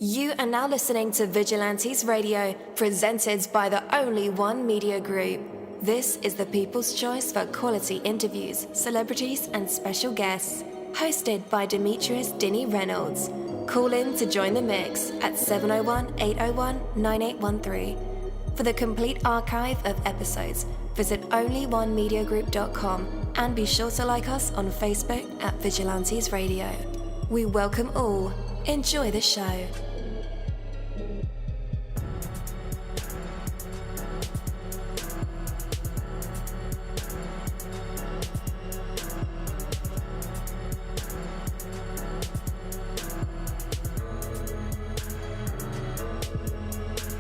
You are now listening to Vigilantes Radio, presented by the Only One Media Group. This is the people's choice for quality interviews, celebrities, and special guests. Hosted by demetrius-reynolds. Call in to join the mix at 701-801-9813. For the complete archive of episodes, visit onlyonemediagroup.com and be sure to like us on Facebook at Vigilantes Radio. We welcome all. Enjoy the show.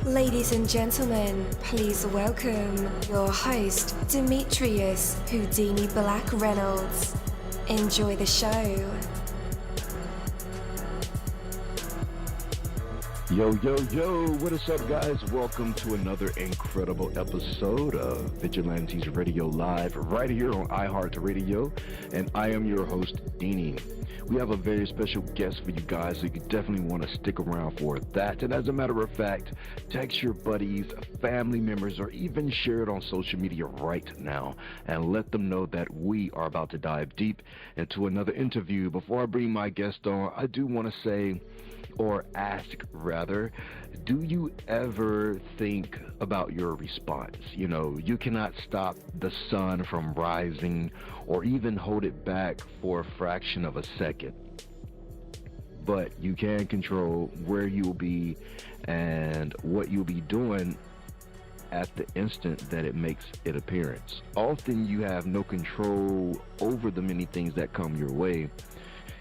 Ladies and gentlemen, please welcome your host, Demetrius Houdini Black Reynolds. Enjoy the show. Yo, what is up, guys? Welcome to another incredible episode of Vigilantes Radio Live right here on iHeartRadio, and I am your host, Dini. We have a very special guest for you guys, so you definitely want to stick around for that. And as a matter of fact, text your buddies, family members, or even share it on social media right now and let them know that we are about to dive deep into another interview. Before I bring my guest on, I do want to say, or ask rather, do you ever think about your response? You know, you cannot stop the sun from rising or even hold it back for a fraction of a second, but you can control where you'll be and what you'll be doing at the instant that it makes its appearance. Often you have no control over the many things that come your way,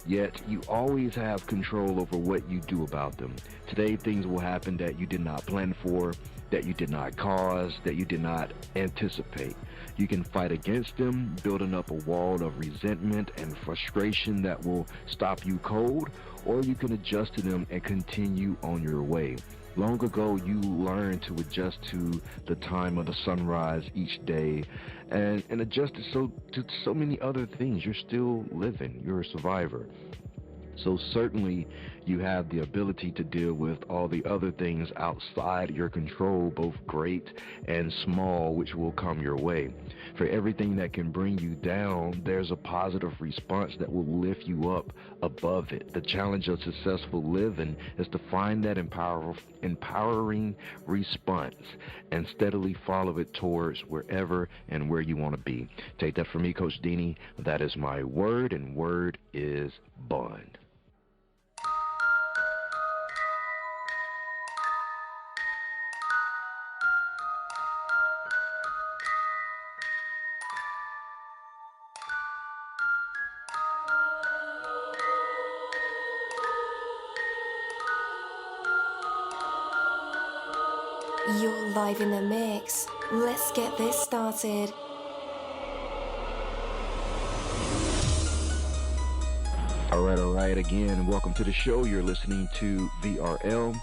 yet you always have control over what you do about them. Today, things will happen that you did not plan for, that you did not cause, that you did not anticipate. You can fight against them, building up a wall of resentment and frustration that will stop you cold, or you can adjust to them and continue on your way. Long ago, you learned to adjust to the time of the sunrise each day and adjust to so many other things. You're still living. You're a survivor. So certainly you have the ability to deal with all the other things outside your control, both great and small, which will come your way. For everything that can bring you down, there's a positive response that will lift you up above it. The challenge of successful living is to find that empowering response and steadily follow it towards wherever and where you want to be. Take that from me, Coach Dini. That is my word, and word is bond. You're live in the mix. Let's get this started. All right. Again, welcome to the show. You're listening to VRL.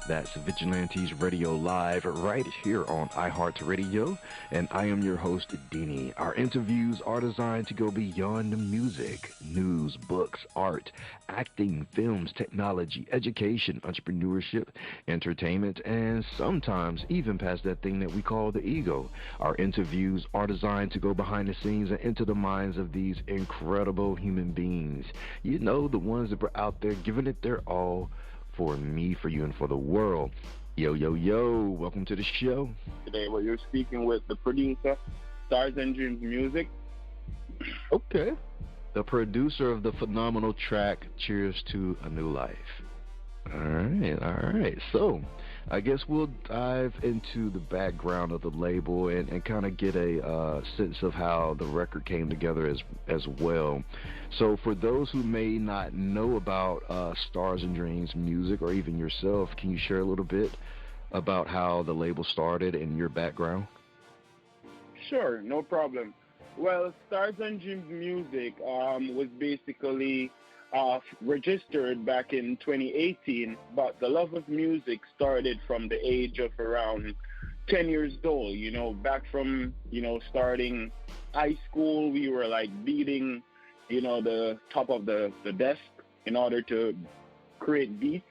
That's Vigilantes Radio Live right here on iHeartRadio, and I am your host, Dini. Our interviews are designed to go beyond the music, news, books, art, acting, films, technology, education, entrepreneurship, entertainment, and sometimes even past that thing that we call the ego. Our interviews are designed to go behind the scenes and into the minds of these incredible human beings. You know, the ones that were out there giving it their all for me, for you, and for the world. Yo, welcome to the show. Today, well, you're speaking with the producer, Starz and Dreamz Music. Okay. The producer of the phenomenal track, Cheers to a New Life. All right. So, I guess we'll dive into the background of the label and kind of get a sense of how the record came together as well. So for those who may not know about Starz and Dreamz Music, or even yourself, can you share a little bit about how the label started and your background? Sure, no problem. Well, Starz and Dreamz Music was basically registered back in 2018, but the love of music started from the age of around 10 years old. You know, back from, starting high school, we were like beating, the top of the desk in order to create beats.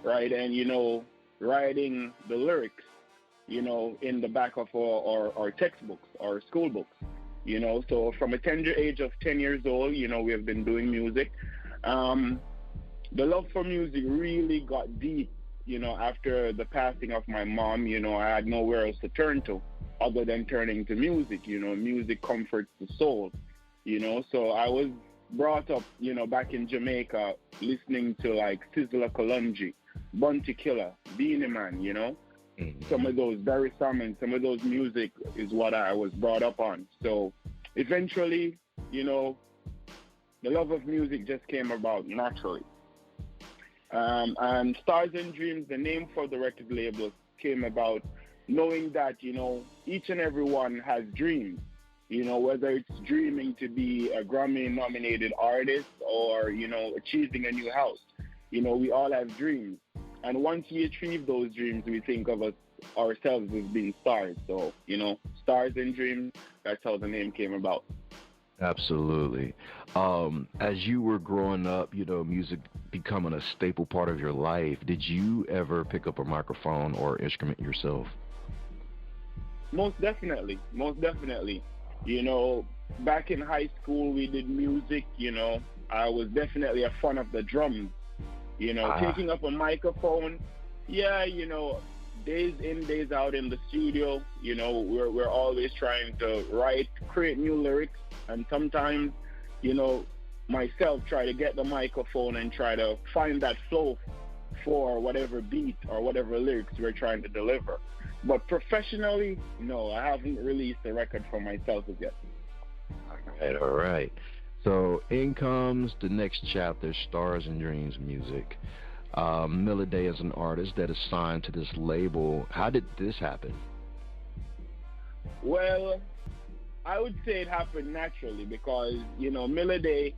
right? And, writing the lyrics, in the back of our textbooks, our school books, So from a tender age of 10 years old, we have been doing music. The love for music really got deep, after the passing of my mom. I had nowhere else to turn to other than turning to music. Music comforts the soul, So I was brought up, back in Jamaica, listening to like Sizzla Kalonji, Bunty Killer, Beanie Man, Some of those Barry Salmon, some of those music is what I was brought up on. So eventually, the love of music just came about naturally. And Starz and Dreamz, the name for the record label, came about knowing that, each and every one has dreams, whether it's dreaming to be a Grammy-nominated artist or, achieving a new house. We all have dreams. And once we achieve those dreams, we think of ourselves as being stars. So, Starz and Dreamz, that's how the name came about. Absolutely. As you were growing up, music becoming a staple part of your life, did you ever pick up a microphone or instrument yourself? Most definitely. Back in high school, we did music, I was definitely a fan of the drums. Taking up a microphone, days in, days out in the studio, we're always trying to write, create new lyrics, and sometimes, myself try to get the microphone and try to find that flow for whatever beat or whatever lyrics we're trying to deliver. But professionally, no, I haven't released a record for myself as yet. All right. So in comes the next chapter, Starz and Dreamz music. MillaDay is an artist that is signed to this label. How did this happen? Well, I would say it happened naturally because, MillaDay,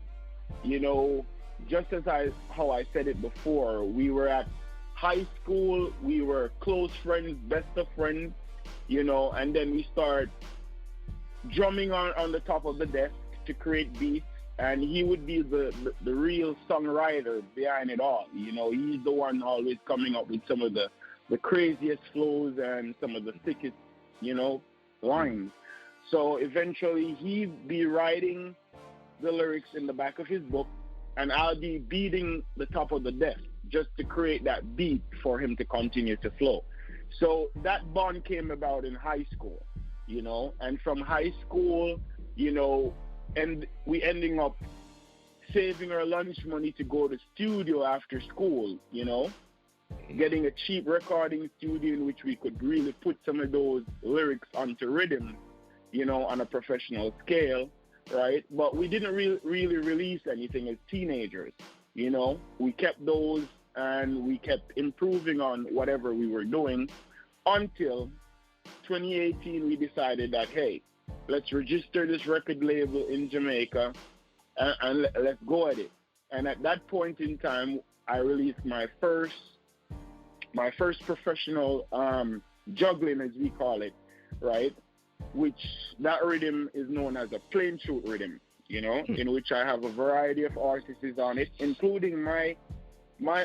just as how I said it before, we were at high school, we were close friends, best of friends, and then we start drumming on the top of the desk to create beats. And he would be the real songwriter behind it all. He's the one always coming up with some of the craziest flows and some of the thickest, lines. So eventually he'd be writing the lyrics in the back of his book, and I'll be beating the top of the desk just to create that beat for him to continue to flow. So that bond came about in high school, and from high school, and we ending up saving our lunch money to go to studio after school, getting a cheap recording studio in which we could really put some of those lyrics onto rhythm, on a professional scale, right? But we didn't really release anything as teenagers, We kept those and we kept improving on whatever we were doing until 2018 we decided that, hey, let's register this record label in Jamaica and let's go at it. And at that point in time, I released my first professional juggling, as we call it, right? Which that rhythm is known as a plain shoot rhythm, in which I have a variety of artists on it, including my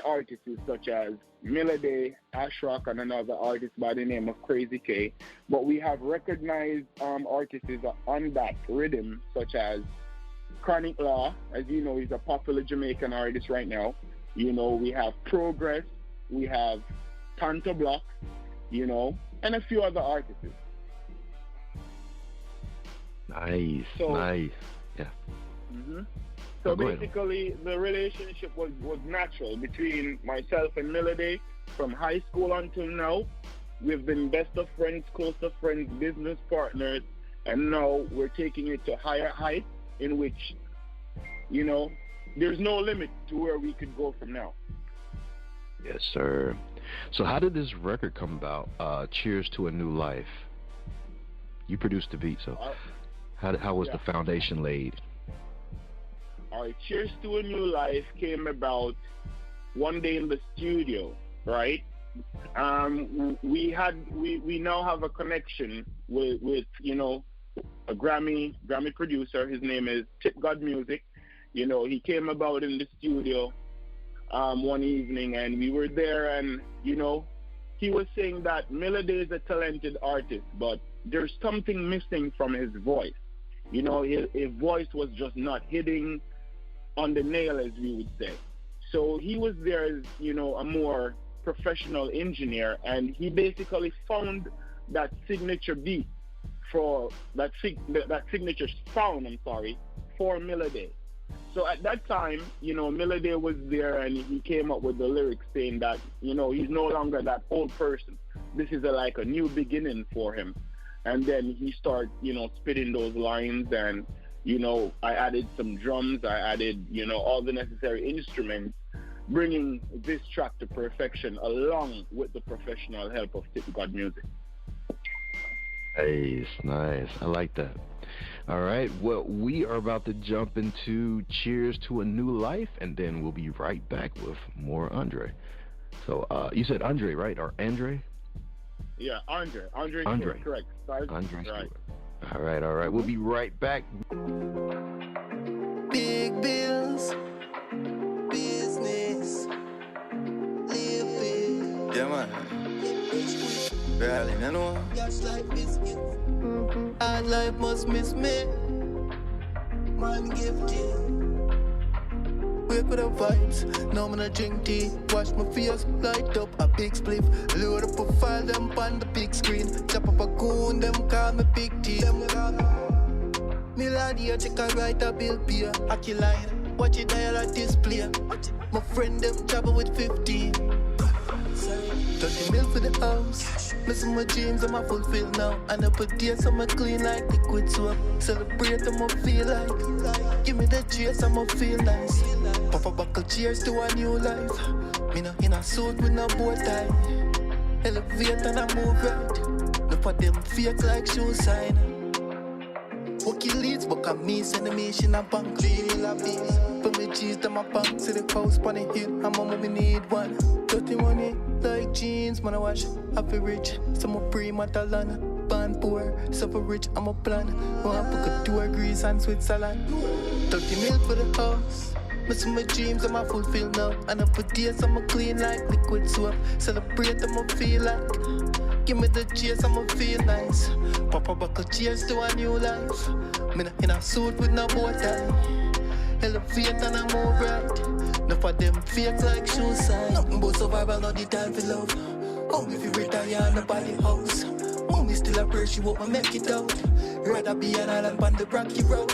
artists such as MillaDay, Ashrock, and another artist by the name of Crazy K. But we have recognized artists on that rhythm, such as Chronic Law, as you know, he's a popular Jamaican artist right now. We have Progress, we have Tanto Block, and a few other artists. Nice. Yeah. Mm-hmm. So basically, the relationship was natural between myself and MillaDay from high school until now. We've been best of friends, close of friends, business partners, and now we're taking it to higher heights in which, there's no limit to where we could go from now. Yes, sir. So how did this record come about, Cheers to a New Life? You produced the beat, so how was the foundation laid? All right, Cheers to a New Life came about one day in the studio, right? We now have a connection with a Grammy producer. His name is Tip God Music. He came about in the studio one evening, and we were there, and he was saying that MillaDay is a talented artist, but there's something missing from his voice. His voice was just not hitting on the nail, as we would say. So he was there as, a more professional engineer, and he basically found that signature beat for that signature sound, for MillaDay. So at that time, MillaDay was there, and he came up with the lyrics saying that, he's no longer that old person. This is like a new beginning for him. And then he started, spitting those lines, and, I added some drums, I added, all the necessary instruments, bringing this track to perfection along with the professional help of Tip God Music. Nice. I like that. All right. Well, we are about to jump into Cheers to a New Life, and then we'll be right back with more Andrae. So you said Andrae, right? Or Andrae? Yeah, Andrae Stewart, correct. Andrae Stewart. All right. We'll be right back. Big bills, business, living. Yeah, man. Barely, you know. Yes, life is gift. Hard life must miss me. Man gifted. Wake with the vibes. Now I'm gonna drink tea. Wash my face, light up a big spliff. Load up a file, them on the big screen. Chop up a goon, them call me Big T. MillaDay, check a write a bill pay. Aki line, watch it dial a display. My friend them travel with 15. 30 mil for the house. Missing my dreams, I'm a fulfill now. And up a days, I'm a clean like liquid soap. Celebrate, I'm a feel like. Give me the cheers, I'm a feel nice. Pop a buckle, cheers to a new life. Me no in a suit with no bow tie. Elevate and I move right. Look for them fake like shoe sign. Walkie leads, but I'm me, send a mission a bank. Clean la beats. Put me cheese to my bank. See the house on the hill, I'm on me need one. Dirty money, like jeans, man I wash. Happy rich, some more pre-Matalan. Band poor, suffer rich, I'm a plan. Want book a 2 Greece and Switzerland. 30 mil for the house. Missing my dreams, I'm a fulfill now. And up a days, I'm a clean like liquid soap. Celebrate, I'm a feel like. Give me the cheers, I'ma feel nice. Pop a buckle, cheers to a new life. Me not in a suit with no bow tie. Elevate and I move right. Enough of them fake like shoe sign. Nothing but survival, not the time for love. Only if you retire in the body house. Mommy still a pray, she won't make it out. Rather be an island on the rocky road.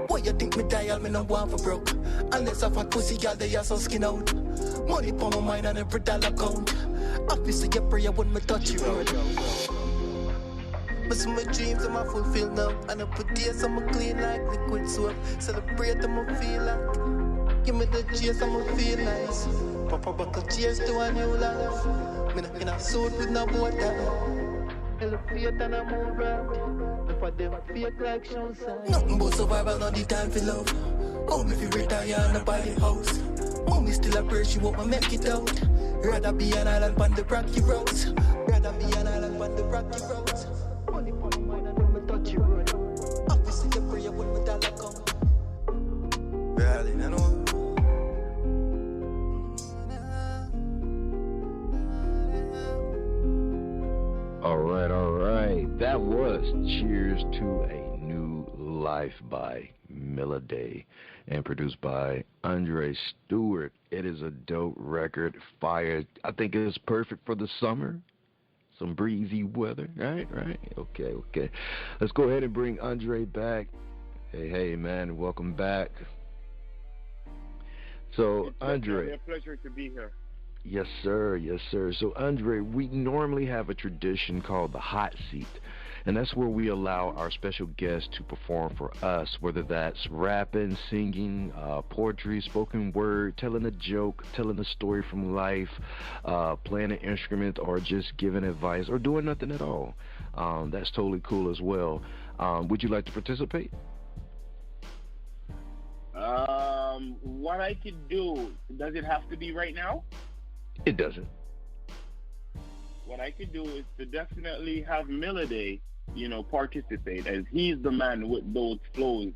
What you think me dial, me no want for broke. Unless I fat pussy girl, they are so skin out. Money for my mind and every dollar count. Obviously your prayer when me touch you road. But some my dreams I'm a fulfill now. And up with days I'm a clean like liquid soap. Celebrate I'm a feel like. Give me the cheers I'm a feel nice. Pop a buckle cheers to a new life. Me not in a suit with no bow tie. Elevate and I move right. If I them fake like show sign. Nothing but survival, not the time for love. Only if you retire in the body house. Mommy still a pray, she won't make it out. Rather be an island on the rocky roads. Rather be an island on the rocky roads. Money for my mind and when me touch you road. Obviously the prayer when me dollar come. Barely, you know. All right. That was Cheers to a New Life by MillaDay and produced by Andrae Stewart. It is a dope record, fire. I think it is perfect for the summer. Some breezy weather, right? Okay. Let's go ahead and bring Andrae back. Hey, man, welcome back. So, Andrae. It's a pleasure to be here. Yes, sir. So, Andrae, we normally have a tradition called the hot seat, and that's where we allow our special guests to perform for us, whether that's rapping, singing, poetry, spoken word, telling a joke, telling a story from life, playing an instrument, or just giving advice, or doing nothing at all. That's totally cool as well. Would you like to participate? What I could do, does it have to be right now? It doesn't. What I could do is to definitely have MillaDay, participate, as he's the man with those flows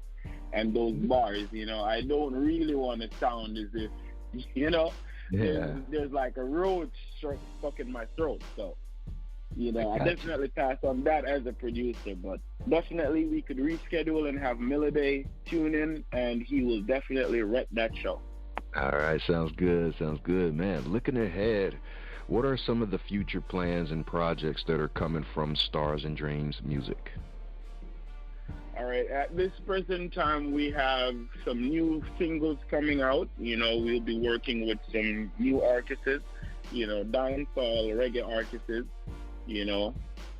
and those bars. I don't really want to sound as if, Yeah. there's like a roach stuck in my throat. So, I Gotcha. definitely pass on that as a producer. But definitely we could reschedule and have MillaDay tune in, and he will definitely wreck that show. All right, sounds good. Sounds good, man. Looking ahead, what are some of the future plans and projects that are coming from Starz and Dreamz Music? All right, at this present time, we have some new singles coming out. We'll be working with some new artists, dancehall, reggae artists.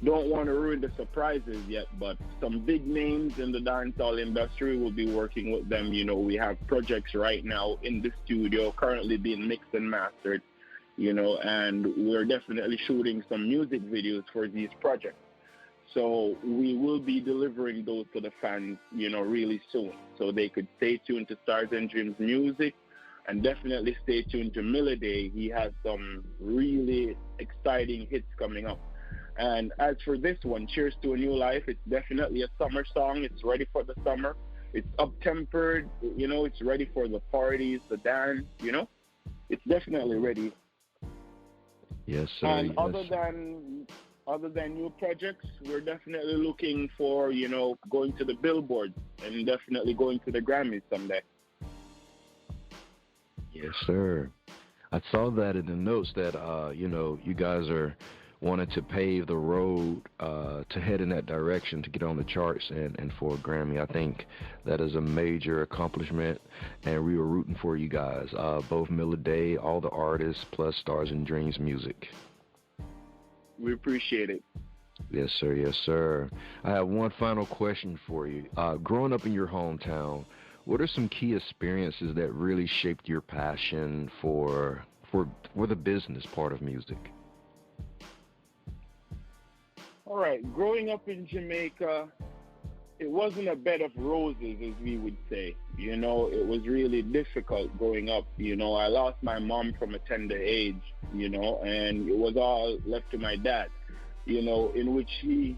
Don't want to ruin the surprises yet, but some big names in the dancehall industry will be working with them. We have projects right now in the studio currently being mixed and mastered, and we're definitely shooting some music videos for these projects. So we will be delivering those to the fans, really soon. So they could stay tuned to Starz and Dreamz Music, and definitely stay tuned to MillaDay. He has some really exciting hits coming up. And as for this one, Cheers to a New Life, it's definitely a summer song. It's ready for the summer. It's up-tempered, it's ready for the parties, the dance, It's definitely ready. Yes, sir. And yes. other than new projects, we're definitely looking for, going to the billboards and definitely going to the Grammys someday. Yes, sir. I saw that in the notes that, you guys are wanting to pave the road to head in that direction to get on the charts and for a Grammy. I think that is a major accomplishment, and we were rooting for you guys, both MillaDay, all the artists, plus Starz and Dreamz Music. We appreciate it. Yes, sir. Yes, sir. I have one final question for you. Growing up in your hometown, what are some key experiences that really shaped your passion for the business part of music? All right, growing up in Jamaica, it wasn't a bed of roses, as we would say. It was really difficult growing up. I lost my mom from a tender age, and it was all left to my dad, in which he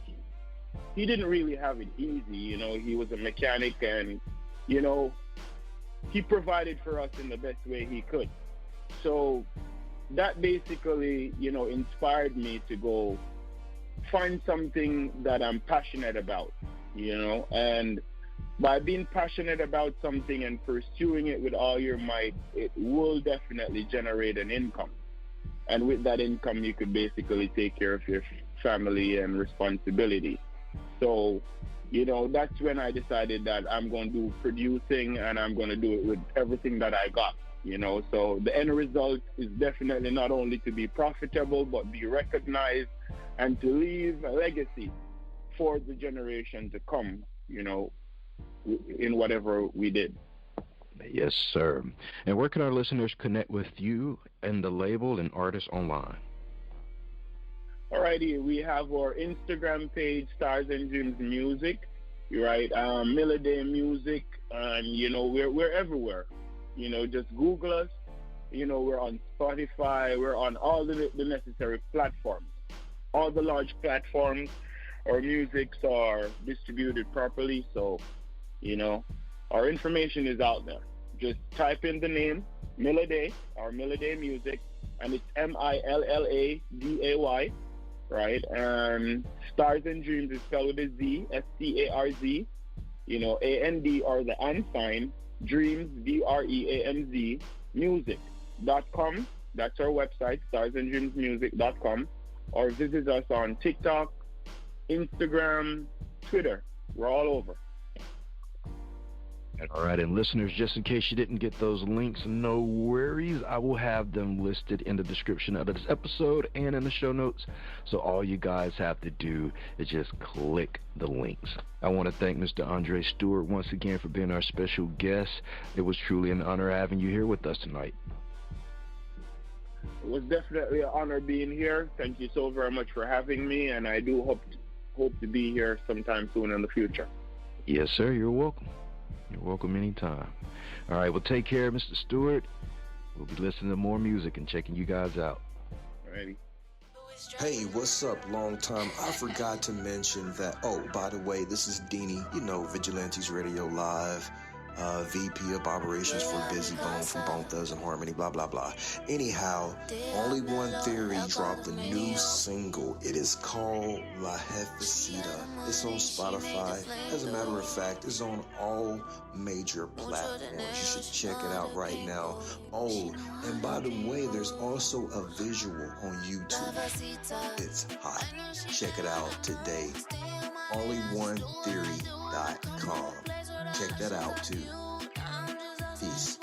didn't really have it easy. He was a mechanic, and, he provided for us in the best way he could. So that basically, inspired me to go find something that I'm passionate about, and by being passionate about something and pursuing it with all your might, it will definitely generate an income. And with that income, you could basically take care of your family and responsibility. So, that's when I decided that I'm going to do producing, and I'm going to do it with everything that I got. So the end result is definitely not only to be profitable, but be recognized and to leave a legacy for the generation to come, in whatever we did. Yes, sir. And where can our listeners connect with you and the label and artists online? Alrighty, we have our Instagram page, Starz and Dreamz Music, right? MillaDay Music, and we're everywhere. Just Google us. We're on Spotify. We're on all the necessary platforms. All the large platforms, our musics are distributed properly, so, our information is out there. Just type in the name, MillaDay, or MillaDay Music, and it's MillaDay, right? And Starz and Dreamz is spelled with a Z, STARZ, AND or the and sign, Dreamz, DREAMZ, music.com. That's our website, starsanddreamsmusic.com. Or visit us on TikTok, Instagram, Twitter. We're all over. All right, and listeners, just in case you didn't get those links, no worries. I will have them listed in the description of this episode and in the show notes. So all you guys have to do is just click the links. I want to thank Mr. Andrae Stewart once again for being our special guest. It was truly an honor having you here with us tonight. It was definitely an honor being here. Thank you so very much for having me, and I do hope to be here sometime soon in the future. Yes, sir. You're welcome. You're welcome anytime. All right, well, take care, Mr. Stewart. We'll be listening to more music and checking you guys out. Alrighty. Hey, what's up, long time? I forgot to mention that, oh, by the way, this is Deanie, Vigilantes Radio Live. VP of Operations for Busy Bone from Bone Thugs and Harmony, blah, blah, blah. Anyhow, Only One Theory dropped a new single. It is called La Jefecita. It's on Spotify. As a matter of fact, it's on all major platforms. You should check it out right now. Oh, and by the way, there's also a visual on YouTube. It's hot. Check it out today. onlyonetheory.com. Check that out too. Peace.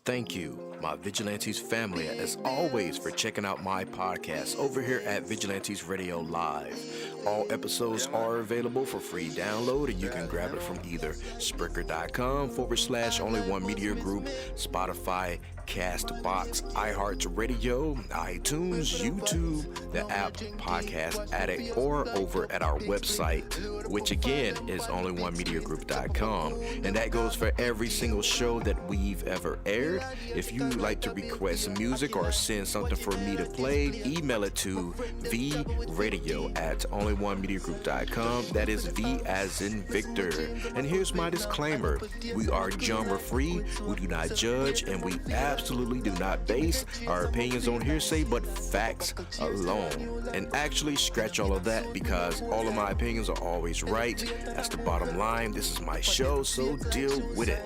Thank you, my Vigilantes family, as always, for checking out my podcast over here at Vigilantes Radio Live. All episodes are available for free download, and you can grab it from either Spreaker.com/only1media group, Spotify, Castbox, iHeartRadio, iTunes, YouTube, the app Podcast Addict, or over at our website, which again is onlyonemediagroup.com. And that goes for every single show that we've ever aired. If you'd like to request music or send something for me to play, email it to vronadio@onlyonemediagroup.com. That is V as in Victor. And here's my disclaimer. We are genre free, we do not judge, and we absolutely do not base our opinions on hearsay, but facts alone. And actually, scratch all of that, because all of my opinions are always right. That's the bottom line. This is my show, so deal with it.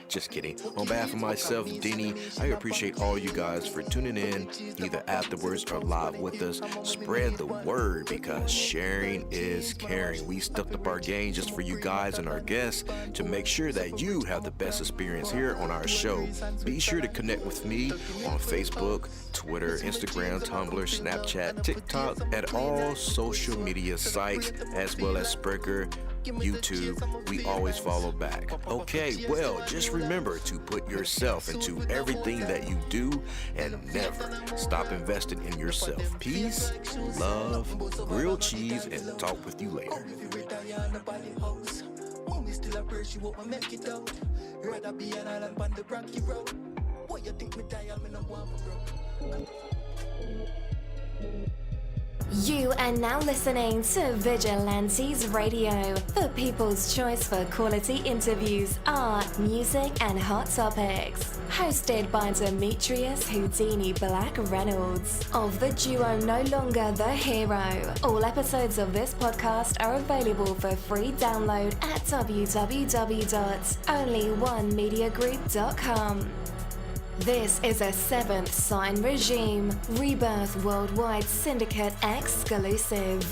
Just kidding. On behalf of myself, Dini, I appreciate all you guys for tuning in, either afterwards or live with us. Spread the word, because sharing is caring. We stepped up our game just for you guys and our guests to make sure that you have the best experience here on our show. Be sure to connect with me on Facebook, Twitter, Instagram, Tumblr, Snapchat, TikTok, at all social media sites, as well as Spreaker, YouTube. We always follow back. Okay, well, just remember to put yourself into everything that you do, and never stop investing in yourself. Peace, love, grilled cheese, and talk with you later. You are now listening to Vigilantes Radio, the people's choice for quality interviews, art, music, and hot topics. Hosted by Demetrius-Reynolds of the duo No Longer the Hero. All episodes of this podcast are available for free download at www.onlyonemediagroup.com. This is a Seventh Sign Regime Rebirth Worldwide Syndicate exclusive.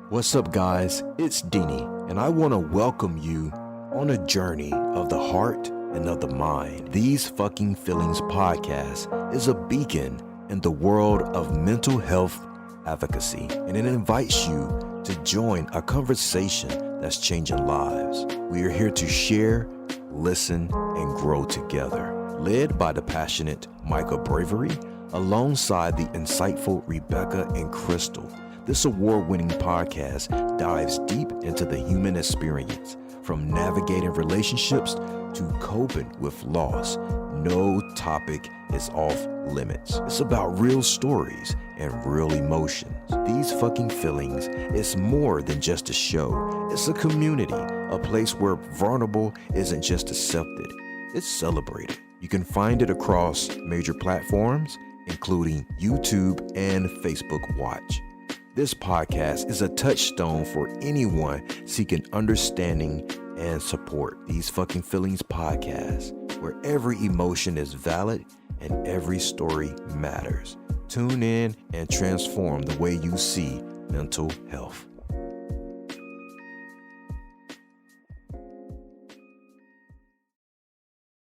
What's up, guys? It's Dini, and I want to welcome you on a journey of the heart and of the mind. These Fucking Feelings podcast is a beacon in the world of mental health advocacy, and it invites you to join a conversation that's changing lives. We are here to share, listen, and grow together. Led by the passionate Micah Bravery, alongside the insightful Rebecca and Crystal. This award-winning podcast dives deep into the human experience, from navigating relationships to coping with loss. No topic is off limits. It's about real stories and real emotions. These Fucking Feelings is more than just a show. It's a community, a place where vulnerable isn't just accepted, it's celebrated. You can find it across major platforms, including YouTube and Facebook Watch. This podcast is a touchstone for anyone seeking understanding and support. These Fucking Feelings podcast, where every emotion is valid and every story matters. Tune in and transform the way you see mental health.